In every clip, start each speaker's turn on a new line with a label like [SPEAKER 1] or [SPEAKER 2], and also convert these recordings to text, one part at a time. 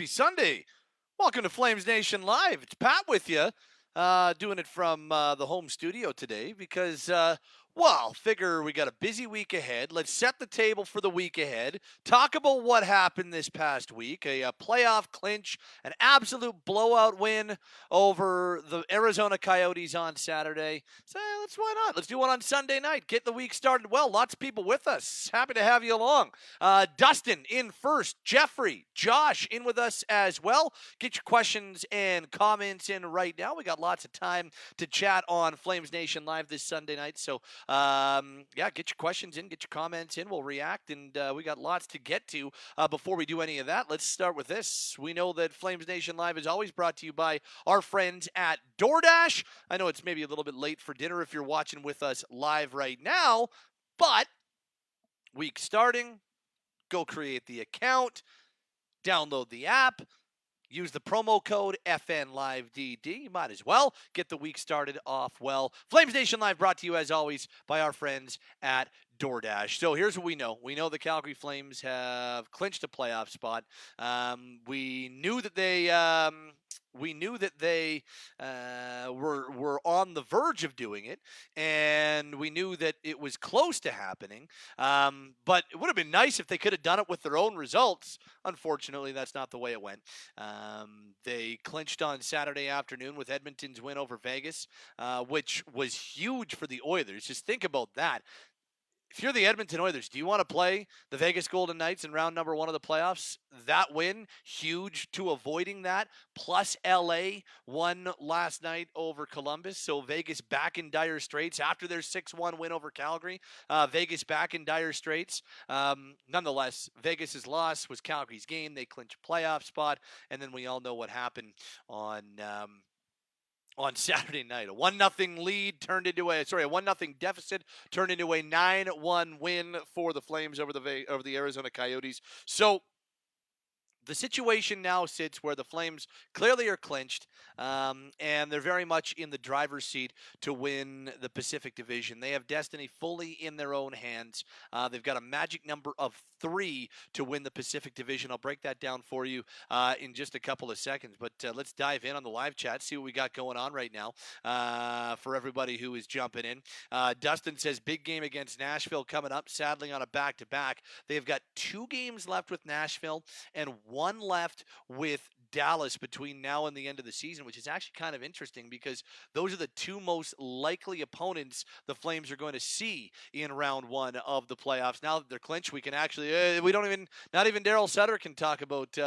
[SPEAKER 1] Happy Sunday. Welcome to Flames Nation Live. It's Pat with you, doing it from the home studio today because, figure we got a busy week ahead. Let's set the table for the week ahead. Talk about what happened this past week. A playoff clinch, an absolute blowout win over the Arizona Coyotes on Saturday. So why not? Let's do one on Sunday night. Get the week started well. Lots of people with us. Happy to have you along. Dustin in first. Jeffrey, Josh in with us as well. Get your questions and comments in right now. We got lots of time to chat on Flames Nation Live this Sunday night. So, get your questions in, get your comments in. We'll react, and we got lots to get to. Before we do any of that, let's start with this. We know that Flames Nation Live is always brought to you by our friends at DoorDash. I know it's maybe a little bit late for dinner if you're watching with us live right now, but week starting, go create the account, download the app, use the promo code FNLiveDD. You might as well get the week started off well. Flames Nation Live brought to you, as always, by our friends at DoorDash. So here's what we know. We know the Calgary Flames have clinched a playoff spot. We knew that they were on the verge of doing it, and we knew that it was close to happening. But it would have been nice if they could have done it with their own results. Unfortunately, that's not the way it went. They clinched on Saturday afternoon with Edmonton's win over Vegas, which was huge for the Oilers. Just think about that. If you're the Edmonton Oilers, do you want to play the Vegas Golden Knights in round number 1 of the playoffs? That win, huge to avoiding that. Plus, LA won last night over Columbus. So Vegas back in dire straits after their 6-1 win over Calgary. Vegas back in dire straits. Nonetheless, Vegas's loss was Calgary's gain. They clinched a playoff spot. And then we all know what happened on Saturday night. A 1-0 lead turned into a 1-0 deficit turned into a 9-1 win for the Flames over the Arizona Coyotes. So the situation now sits where the Flames clearly are clinched, and they're very much in the driver's seat to win the Pacific Division. They have destiny fully in their own hands. They've got a magic number of 3 to win the Pacific Division. I'll break that down for you in just a couple of seconds, but let's dive in on the live chat, see what we got going on right now for everybody who is jumping in. Dustin says, big game against Nashville coming up, sadly on a back-to-back. They've got 2 games left with Nashville and 1 left with Dallas between now and the end of the season, which is actually kind of interesting because those are the 2 most likely opponents the Flames are going to see in round 1 of the playoffs. Now that they're clinched, we can actually, not even Daryl Sutter can talk about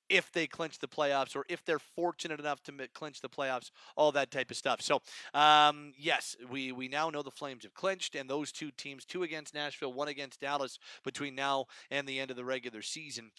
[SPEAKER 1] if they clinch the playoffs or if they're fortunate enough to clinch the playoffs, all that type of stuff. So, yes, we now know the Flames have clinched, and those 2 teams, 2 against Nashville, 1 against Dallas, between now and the end of the regular season.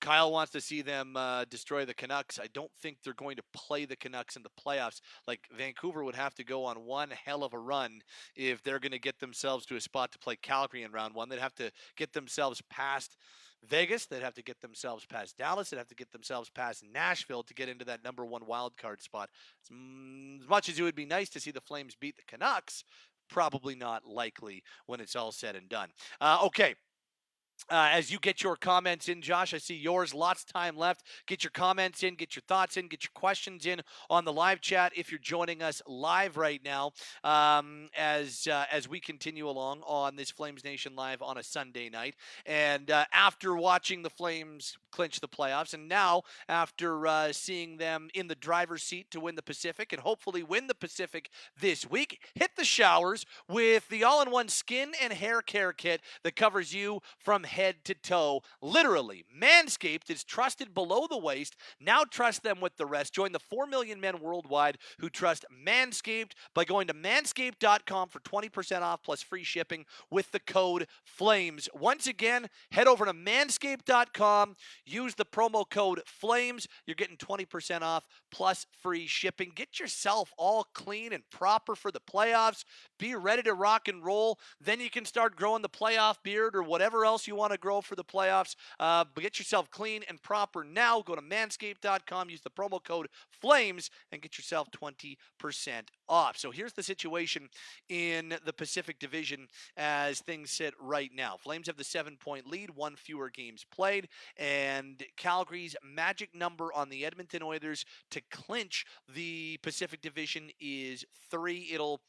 [SPEAKER 1] Kyle wants to see them destroy the Canucks. I don't think they're going to play the Canucks in the playoffs. Like, Vancouver would have to go on one hell of a run if they're going to get themselves to a spot to play Calgary in round 1. They'd have to get themselves past Vegas. They'd have to get themselves past Dallas. They'd have to get themselves past Nashville to get into that number 1 wild card spot. As much as it would be nice to see the Flames beat the Canucks, probably not likely when it's all said and done. Okay. As you get your comments in, Josh, I see yours. Lots of time left. Get your comments in, get your thoughts in, get your questions in on the live chat if you're joining us live right now as we continue along on this Flames Nation Live on a Sunday night. And after watching the Flames clinch the playoffs, and now after seeing them in the driver's seat to win the Pacific and hopefully win the Pacific this week, hit the showers with the all-in-one skin and hair care kit that covers you from head to toe. Literally, Manscaped is trusted below the waist. Now trust them with the rest. Join the 4 million men worldwide who trust Manscaped by going to manscaped.com for 20% off plus free shipping with the code FLAMES. Once again, head over to manscaped.com. Use the promo code FLAMES. You're getting 20% off plus free shipping. Get yourself all clean and proper for the playoffs. Be ready to rock and roll. Then you can start growing the playoff beard or whatever else you you want to grow for the playoffs. But get yourself clean and proper now. Go to manscaped.com, use the promo code FLAMES, and get yourself 20% off. So here's the situation in the Pacific Division as things sit right now. Flames have the 7-point lead, one fewer games played, and Calgary's magic number on the Edmonton Oilers to clinch the Pacific Division is 3. It'll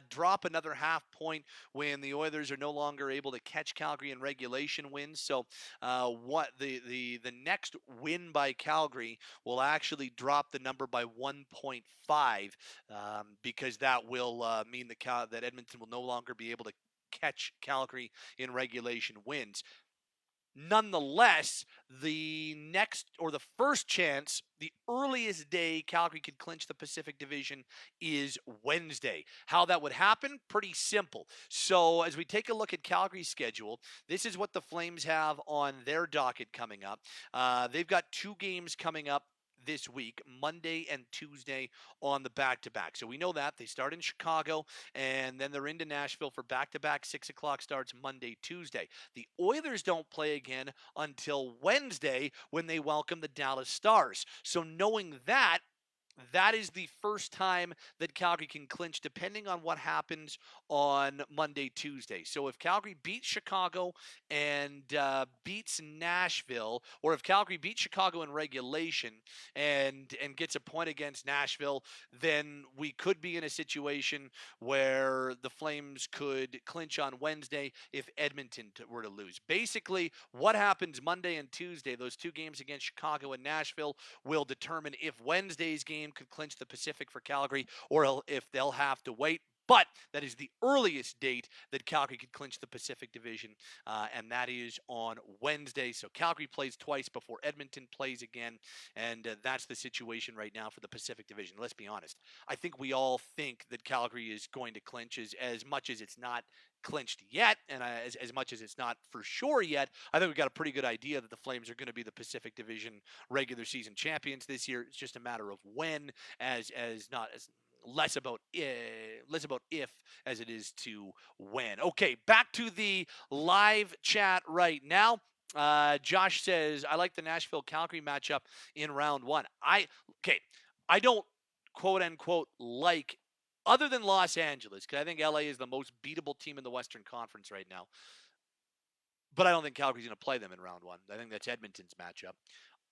[SPEAKER 1] drop another half point when the Oilers are no longer able to catch Calgary in regulation wins. So, what the next win by Calgary will actually drop the number by 1.5, because that will mean that Edmonton will no longer be able to catch Calgary in regulation wins. Nonetheless, the first chance, the earliest day Calgary could clinch the Pacific Division is Wednesday. How that would happen? Pretty simple. So as we take a look at Calgary's schedule, this is what the Flames have on their docket coming up. They've got 2 games coming up this week, Monday and Tuesday on the back-to-back. So we know that. They start in Chicago, and then they're into Nashville for back-to-back 6 o'clock starts Monday, Tuesday. The Oilers don't play again until Wednesday when they welcome the Dallas Stars. So knowing that, that is the first time that Calgary can clinch, depending on what happens on Monday, Tuesday. So if Calgary beats Chicago and beats Nashville, or if Calgary beats Chicago in regulation and gets a point against Nashville, then we could be in a situation where the Flames could clinch on Wednesday if Edmonton were to lose. Basically, what happens Monday and Tuesday, those 2 games against Chicago and Nashville, will determine if Wednesday's game could clinch the Pacific for Calgary or if they'll have to wait. But that is the earliest date that Calgary could clinch the Pacific Division, and that is on Wednesday. So Calgary plays twice before Edmonton plays again, and that's the situation right now for the Pacific Division. Let's be honest. I think we all think that Calgary is going to clinch as much as it's not clinched yet, and as much as it's not for sure yet. I think we've got a pretty good idea that the Flames are going to be the Pacific Division regular season champions this year. It's just a matter of when, as less about if as it is to when. Okay, back to the live chat right now. Josh says, I like the Nashville-Calgary matchup in round 1. I don't quote-unquote like, other than Los Angeles, because I think LA is the most beatable team in the Western Conference right now. But I don't think Calgary's going to play them in round 1. I think that's Edmonton's matchup.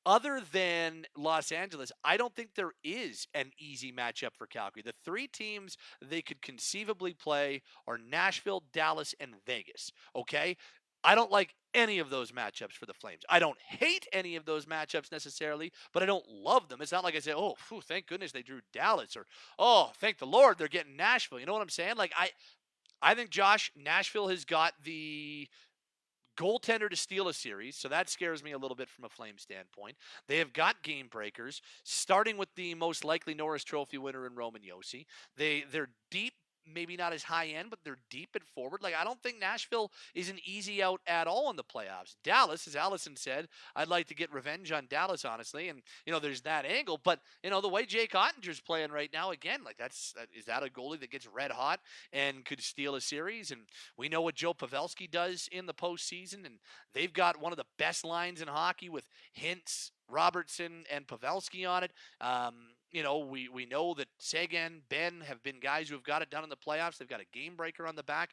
[SPEAKER 1] Other than Los Angeles, I don't think there is an easy matchup for Calgary. The 3 teams they could conceivably play are Nashville, Dallas, and Vegas. Okay? I don't like any of those matchups for the Flames. I don't hate any of those matchups necessarily, but I don't love them. It's not like I say, oh, thank goodness they drew Dallas, or, oh, thank the Lord they're getting Nashville. You know what I'm saying? Like, I think, Josh, Nashville has got the goaltender to steal a series, so that scares me a little bit from a Flame standpoint. They have got game breakers, starting with the most likely Norris Trophy winner in Roman Josi. They're deep, maybe not as high end, but they're deep and forward. Like, I don't think Nashville is an easy out at all in the playoffs. Dallas, as Allison said, I'd like to get revenge on Dallas, honestly, and there's that angle. But the way Jake Ottinger's playing right now, again, like, is that a goalie that gets red hot and could steal a series? And we know what Joe Pavelski does in the postseason, and they've got one of the best lines in hockey with Hintz, Robertson, and Pavelski on it. We know that Sagan, Ben have been guys who have got it done in the playoffs. They've got a game breaker on the back.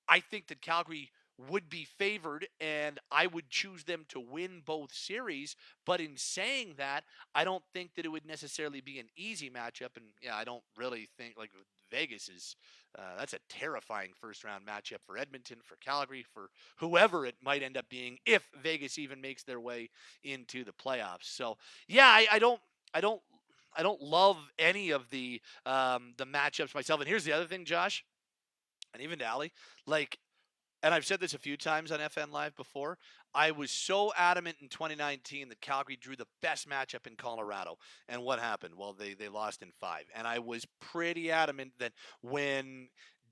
[SPEAKER 1] I think that Calgary would be favored, and I would choose them to win both series. But in saying that, I don't think that it would necessarily be an easy matchup. And yeah, I don't really think like Vegas is. That's a terrifying first-round matchup for Edmonton, for Calgary, for whoever it might end up being, if Vegas even makes their way into the playoffs. So yeah, I don't love any of the matchups myself. And here's the other thing, Josh, and even to Allie, like, and I've said this a few times on FN Live before, I was so adamant in 2019 that Calgary drew the best matchup in Colorado. And what happened? Well, they lost in 5. And I was pretty adamant that when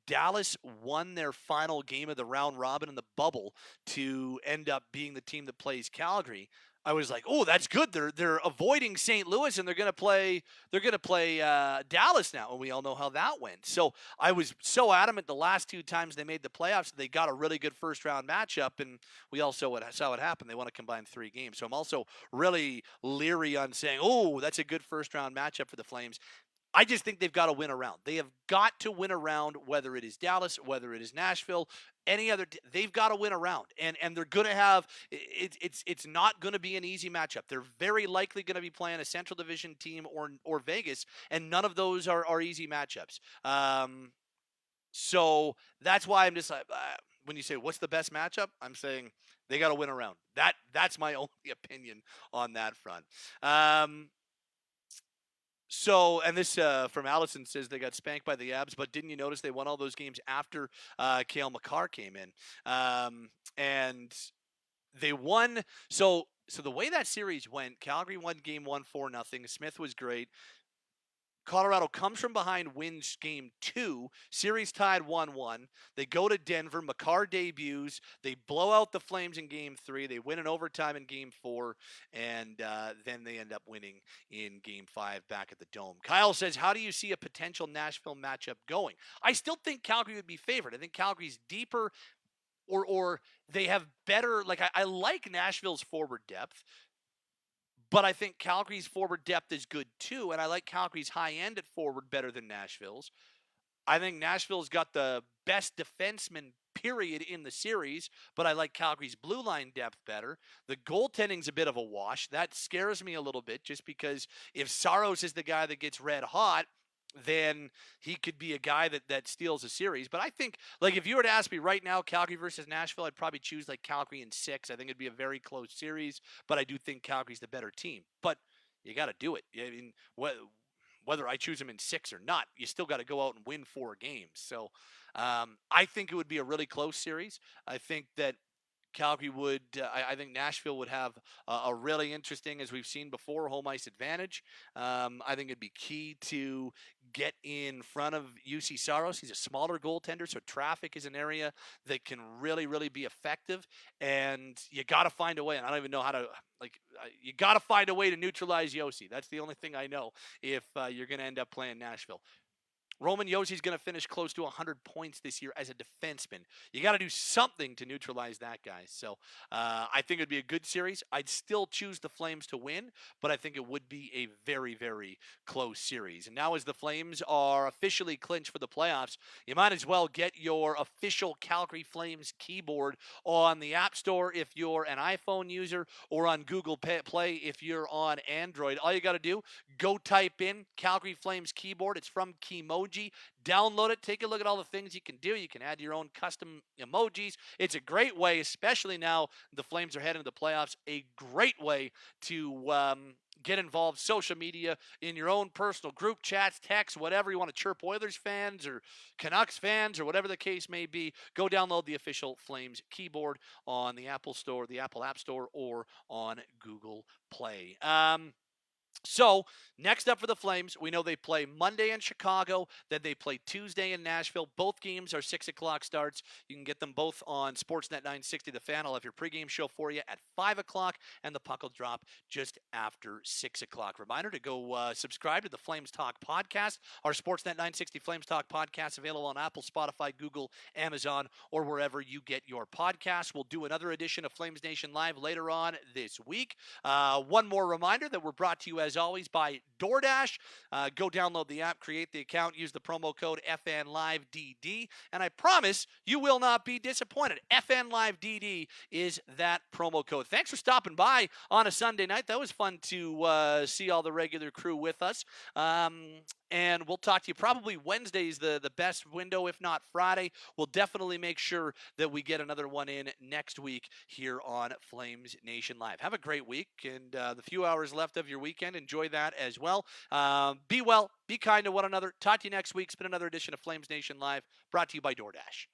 [SPEAKER 1] Dallas won their final game of the round robin in the bubble to end up being the team that plays Calgary, I was like, oh, that's good. They're avoiding St. Louis and they're gonna play Dallas now, and we all know how that went. So I was so adamant the last two times they made the playoffs, they got a really good first round matchup, and we also saw what happened. They want to combine 3 games, so I'm also really leery on saying, oh, that's a good first round matchup for the Flames. I just think they've got to win a round. They have got to win a round, whether it is Dallas, whether it is Nashville, any other. They've got to win a round, and they're going to have. It's not going to be an easy matchup. They're very likely going to be playing a Central Division team or Vegas, and none of those are easy matchups. So that's why I'm just like, when you say what's the best matchup, I'm saying they got to win a round. That's my only opinion on that front. So, and this from Allison says they got spanked by the Abs, but didn't you notice they won all those games after Cale Makar came in? And they won. So the way that series went, Calgary won game 1 4-0. Smith was great. Colorado comes from behind, wins game 2. Series tied 1-1. They go to Denver. Makar debuts. They blow out the Flames in game 3. They win in overtime in game 4. And then they end up winning in game 5 back at the Dome. Kyle says, how do you see a potential Nashville matchup going? I still think Calgary would be favored. I think Calgary's deeper, or they have better. Like, I like Nashville's forward depth. But I think Calgary's forward depth is good too, and I like Calgary's high end at forward better than Nashville's. I think Nashville's got the best defenseman, period, in the series, but I like Calgary's blue line depth better. The goaltending's a bit of a wash. That scares me a little bit just because if Saros is the guy that gets red hot, then he could be a guy that steals a series. But I think, like, if you were to ask me right now, Calgary versus Nashville, I'd probably choose, like, Calgary in 6. I think it'd be a very close series, but I do think Calgary's the better team. But you got to do it. I mean, whether I choose them in 6 or not, you still got to go out and win 4 games. So I think it would be a really close series. I think that Calgary would, I think Nashville would have a really interesting, as we've seen before, home ice advantage. I think it'd be key to get in front of UC Saros. He's a smaller goaltender, so traffic is an area that can really, really be effective. And you got to find a way. And I don't even know how to, you got to find a way to neutralize Yossi. That's the only thing I know if you're going to end up playing Nashville. Roman Yossi's going to finish close to 100 points this year as a defenseman. You got to do something to neutralize that guy. So I think it would be a good series. I'd still choose the Flames to win, but I think it would be a very, very close series. And now as the Flames are officially clinched for the playoffs, you might as well get your official Calgary Flames keyboard on the App Store if you're an iPhone user, or on Google Play if you're on Android. All you got to do, go type in Calgary Flames keyboard. It's from Keymoji. Download it. Take a look at all the things you can do. You can add your own custom emojis. It's a great way, especially now the Flames are heading to the playoffs, a great way to get involved social media in your own personal group chats, texts, whatever you want to chirp Oilers fans or Canucks fans or whatever the case may be. Go download the official Flames keyboard on the Apple Store, the Apple App Store, or on Google Play. So, next up for the Flames, we know they play Monday in Chicago, then they play Tuesday in Nashville. Both games are 6 o'clock starts. You can get them both on Sportsnet 960 The Fan. I'll have your pregame show for you at 5 o'clock, and the puck will drop just after 6 o'clock. Reminder to go subscribe to the Flames Talk podcast. Our Sportsnet 960 Flames Talk podcast available on Apple, Spotify, Google, Amazon, or wherever you get your podcasts. We'll do another edition of Flames Nation Live later on this week. One more reminder that we're brought to you, as always, by DoorDash. Go download the app, create the account, use the promo code FNLiveDD, and I promise you will not be disappointed. FNLiveDD is that promo code. Thanks for stopping by on a Sunday night. That was fun to see all the regular crew with us. And we'll talk to you probably Wednesday's the best window, if not Friday. We'll definitely make sure that we get another one in next week here on Flames Nation Live. Have a great week, and the few hours left of your weekend, enjoy that as well. Be well, be kind to one another. Talk to you next week. It's been another edition of Flames Nation Live, brought to you by DoorDash.